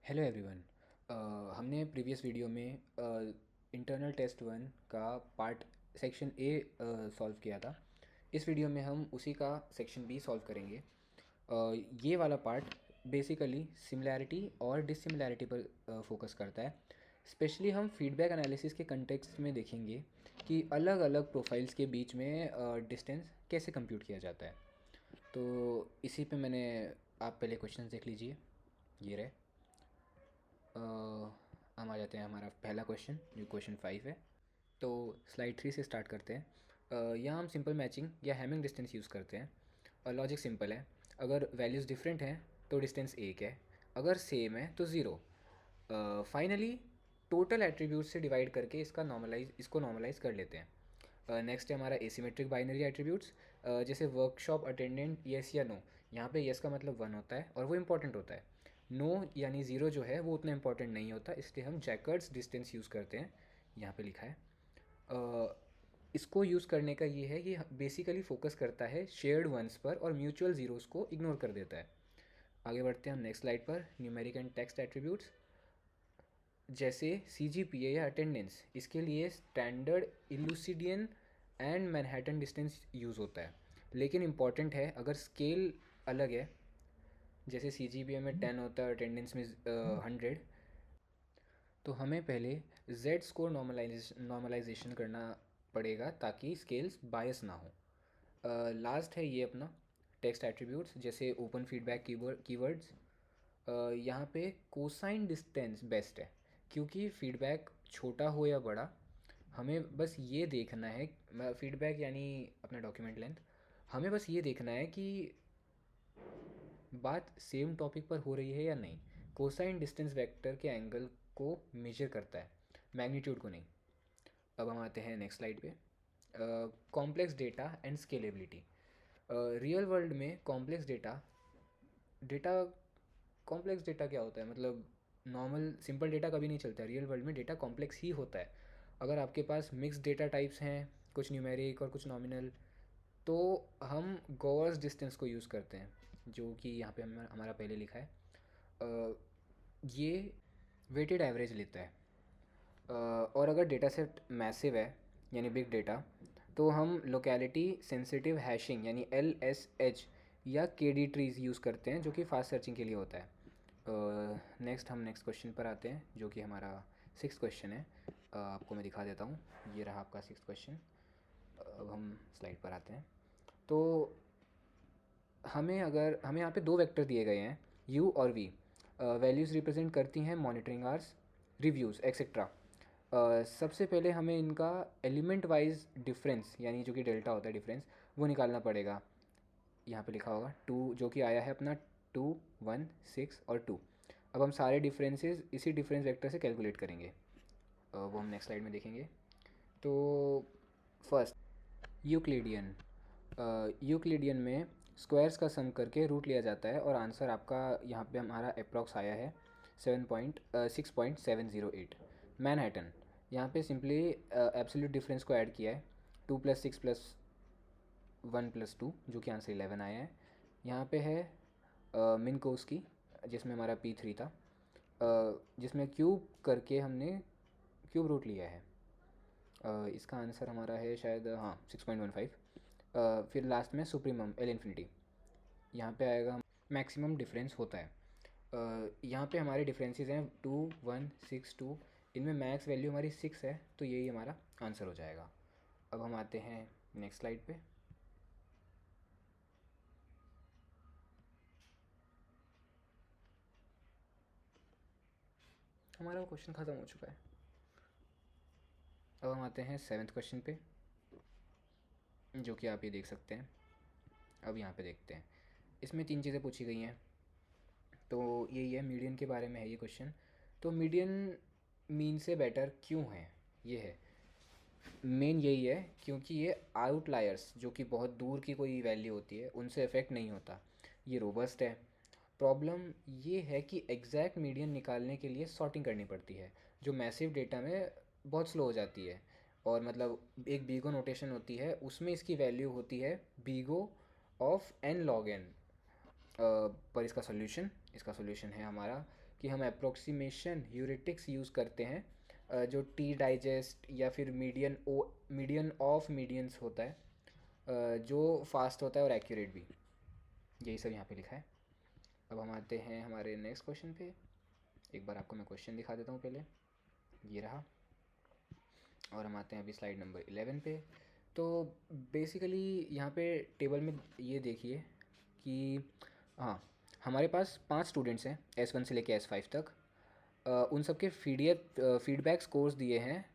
Hello everyone. हमने previous video में internal test one का पार्ट सेक्शन ए सॉल्व किया था। इस वीडियो में हम उसी का सेक्शन बी सॉल्व करेंगे। ये वाला पार्ट बेसिकली सिमिलैरिटी और डिसिमिलैरिटी पर फोकस करता है। स्पेशली हम फीडबैक एनालिसिस के कंटेक्स्ट में देखेंगे कि अलग अलग प्रोफाइल्स के बीच में डिस्टेंस कैसे कंप्यूट किया जाता है। तो इसी पे मैंने आप पहले क्वेश्चन देख लीजिए, ये रहे। हम आ जाते हैं हमारा पहला क्वेश्चन जो क्वेश्चन 5 है। तो स्लाइड 3 से स्टार्ट करते हैं। यहाँ हम सिंपल मैचिंग या हैमिंग डिस्टेंस यूज़ करते हैं और लॉजिक सिंपल है। अगर वैल्यूज़ डिफरेंट हैं तो डिस्टेंस 1 है, अगर सेम है तो 0। फाइनली टोटल एट्रीब्यूट से डिवाइड करके इसको नॉर्मलाइज कर लेते हैं। नेक्स्ट है हमारा एसिमेट्रिक बाइनरी एट्रीब्यूट्स। जैसे वर्कशॉप अटेंडेंट येस या नो। यहाँ पे येस का मतलब 1 होता है और वो इम्पॉर्टेंट होता है। नो यानी ज़ीरो जो है वो उतना इंपॉर्टेंट नहीं होता, इसलिए हम जैकर्ड्स डिस्टेंस यूज़ करते हैं। यहाँ पे लिखा है। इसको यूज़ करने का ये है कि बेसिकली फोकस करता है शेयर्ड वंस पर और म्यूचुअल ज़ीरोज़ को इग्नोर कर देता है। आगे बढ़ते हैं हम नेक्स्ट स्लाइड पर। न्यूमेरिक एंड टेक्स्ट एट्रीब्यूट्स जैसे CGPA या अटेंडेंस, इसके लिए standard Euclidean and Manhattan distance use होता है। लेकिन इम्पॉर्टेंट है अगर स्केल अलग है, जैसे CGPA में 10 होता है, अटेंडेंस में 100, तो हमें पहले Z स्कोर नॉर्मलाइजेशन करना पड़ेगा ताकि स्केल्स बायस ना हो। लास्ट है ये अपना टेक्स्ट एट्रीब्यूट्स, जैसे ओपन फीडबैक कीवर्ड्स। यहाँ पे कोसाइन डिस्टेंस बेस्ट है, क्योंकि फीडबैक छोटा हो या बड़ा हमें बस ये देखना है। फीडबैक यानी अपना डॉक्यूमेंट लेंथ, हमें बस ये देखना है कि बात सेम टॉपिक पर हो रही है या नहीं। कोसाइन डिस्टेंस वेक्टर के एंगल को मेजर करता है, मैग्नीट्यूड को नहीं। अब हम आते हैं नेक्स्ट स्लाइड पे। Complex data and scalability. Real world में complex data data complex data क्या होता है, मतलब नॉर्मल सिंपल डेटा कभी नहीं चलता है। रियल वर्ल्ड में डेटा कॉम्प्लेक्स ही होता है। अगर आपके पास मिक्स डेटा टाइप्स हैं, कुछ न्यूमेरिक और कुछ नॉमिनल, तो हम गॉस डिस्टेंस को यूज़ करते हैं, जो कि यहाँ पे हमारा पहले लिखा है। ये वेटेड एवरेज लेता है। और अगर डेटा सेट मैसिव है यानी बिग डेटा, तो हम लोकेलिटी सेंसिटिव हैशिंग यानी LSH या KD ट्रीज़ यूज़ करते हैं, जो कि फास्ट सर्चिंग के लिए होता है। हम नेक्स्ट क्वेश्चन पर आते हैं, जो कि हमारा 6th क्वेश्चन है। आपको मैं दिखा देता हूँ, ये रहा आपका 6th क्वेश्चन। अब हम स्लाइड पर आते हैं। तो हमें यहाँ पे दो वेक्टर दिए गए हैं, U और V। वैल्यूज़ रिप्रेजेंट करती हैं मॉनिटरिंग आवर्स, रिव्यूज़ एक्सेट्रा। सबसे पहले हमें इनका एलिमेंट वाइज डिफरेंस यानी जो कि डेल्टा होता है डिफरेंस, वो निकालना पड़ेगा। यहाँ पे लिखा होगा 2, जो कि आया है अपना 2, 1, 6 और 2। अब हम सारे डिफरेंसेस इसी डिफरेंस वेक्टर से कैलकुलेट करेंगे। वो हम नेक्स्ट स्लाइड में देखेंगे। तो फर्स्ट यूक्लिडियन। यूक्लिडियन में स्क्वायर्स का सम करके रूट लिया जाता है और आंसर आपका यहाँ पे हमारा अप्रॉक्स आया है 6.708। मैनहट्टन, यहाँ पे सिंपली एब्सोल्यूट डिफरेंस को ऐड किया है, 2 + 6 + 1 + 2, जो कि आंसर 11 आया है। यहाँ पे है मिनकोस्की, जिसमें हमारा P3 था, जिसमें क्यूब करके हमने क्यूब रूट लिया है। इसका आंसर हमारा है शायद 6.15। फिर लास्ट में सुप्रीमम L इन्फिनिटी, यहाँ पे आएगा मैक्सिमम डिफरेंस होता है। यहाँ पे हमारे डिफरेंसेस हैं 2, 1, 6, 2। इनमें मैक्स वैल्यू हमारी 6 है, तो यही हमारा आंसर हो जाएगा। अब हम आते हैं नेक्स्ट स्लाइड पे। हमारा वो क्वेश्चन ख़त्म हो चुका है। अब हम आते हैं 7th क्वेश्चन पे, जो कि आप ये देख सकते हैं। अब यहाँ पे देखते हैं, इसमें 3 चीज़ें पूछी गई हैं। तो यही है, मीडियन के बारे में है ये क्वेश्चन। तो मीडियन मीन से बेटर क्यों है, ये है मेन, यही है क्योंकि ये आउटलायर्स जो कि बहुत दूर की कोई वैल्यू होती है उनसे इफ़ेक्ट नहीं होता, ये रोबस्ट है। प्रॉब्लम ये है कि एग्जैक्ट मीडियन निकालने के लिए सॉर्टिंग करनी पड़ती है, जो मैसिव डेटा में बहुत स्लो हो जाती है। और मतलब एक बीगो नोटेशन होती है, उसमें इसकी वैल्यू होती है बीगो ऑफ n log n। पर इसका सोल्यूशन है हमारा कि हम अप्रोक्सीमेशन ह्यूरिटिक्स यूज़ करते हैं, जो टी डाइजेस्ट या फिर मीडियन ऑफ मीडियंस होता है, जो फास्ट होता है और एक्यूरेट भी। यही सब यहाँ पे लिखा है। अब हम आते हैं हमारे नेक्स्ट क्वेश्चन पे। एक बार आपको मैं क्वेश्चन दिखा देता हूँ पहले, ये रहा। और हम आते हैं अभी स्लाइड नंबर 11 पे। तो बेसिकली यहाँ पे टेबल में ये देखिए कि हाँ, हमारे पास 5 स्टूडेंट्स हैं S1 से लेके S5 तक। उन सब के फीडबैक स्कोर्स दिए हैं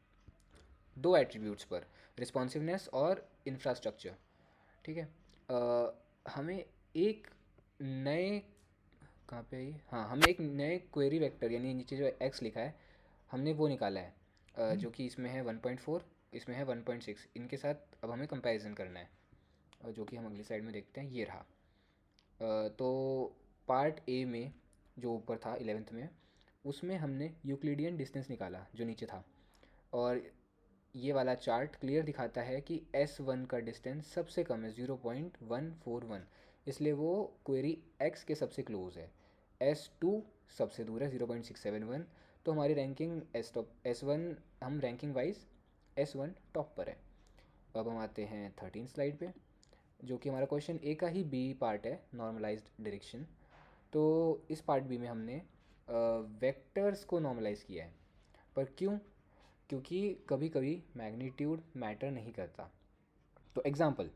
2 एट्रीब्यूट्स पर, रिस्पॉन्सिवनेस और इंफ्रास्ट्रक्चर। ठीक है। हमें एक नए, कहाँ पे ये, हाँ, हमें एक नए क्वेरी वेक्टर यानी नीचे जो x लिखा है हमने वो निकाला है, जो कि इसमें है 1.4, इसमें है 1.6। इनके साथ अब हमें कंपैरिजन करना है, जो कि हम अगली साइड में देखते हैं। ये रहा। तो पार्ट ए में जो ऊपर था 11th में, उसमें हमने यूक्लिडियन डिस्टेंस निकाला जो नीचे था, और ये वाला चार्ट क्लियर दिखाता है कि S1 का डिस्टेंस सबसे कम है 0.141, इसलिए वो क्वेरी X के सबसे क्लोज है। S2 सबसे दूर है 0.671, तो हमारी रैंकिंग S1, हम रैंकिंग वाइज S1 टॉप पर है। अब हम आते हैं 13 स्लाइड पे, जो कि हमारा क्वेश्चन ए का ही बी पार्ट है, नॉर्मलाइज्ड डायरेक्शन। तो इस पार्ट बी में हमने वेक्टर्स को नॉर्मलाइज किया है। पर क्यों? क्योंकि कभी कभी मैग्नीट्यूड मैटर नहीं करता। तो एग्जांपल,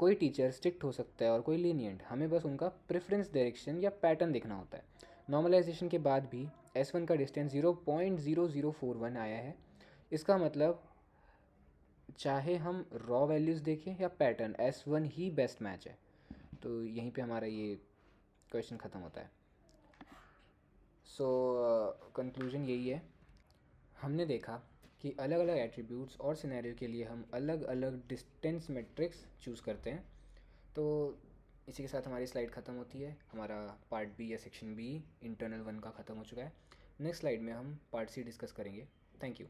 कोई टीचर स्ट्रिक्ट हो सकता है और कोई लीनियंट, हमें बस उनका प्रेफरेंस डायरेक्शन या पैटर्न देखना होता है। नॉर्मलाइजेशन के बाद भी S1 का डिस्टेंस 0.0041 आया है। इसका मतलब चाहे हम रॉ वैल्यूज़ देखें या पैटर्न, S1 ही बेस्ट मैच है। तो यहीं पे हमारा ये क्वेश्चन ख़त्म होता है। सो कंक्लूजन यही है, हमने देखा कि अलग अलग एट्रीब्यूट्स और सिनेरियो के लिए हम अलग अलग डिस्टेंस मेट्रिक्स चूज़ करते हैं। तो इसी के साथ हमारी स्लाइड ख़त्म होती है। हमारा पार्ट बी या सेक्शन बी इंटरनल 1 का ख़त्म हो चुका है। नेक्स्ट स्लाइड में हम पार्ट सी डिस्कस करेंगे। Thank you.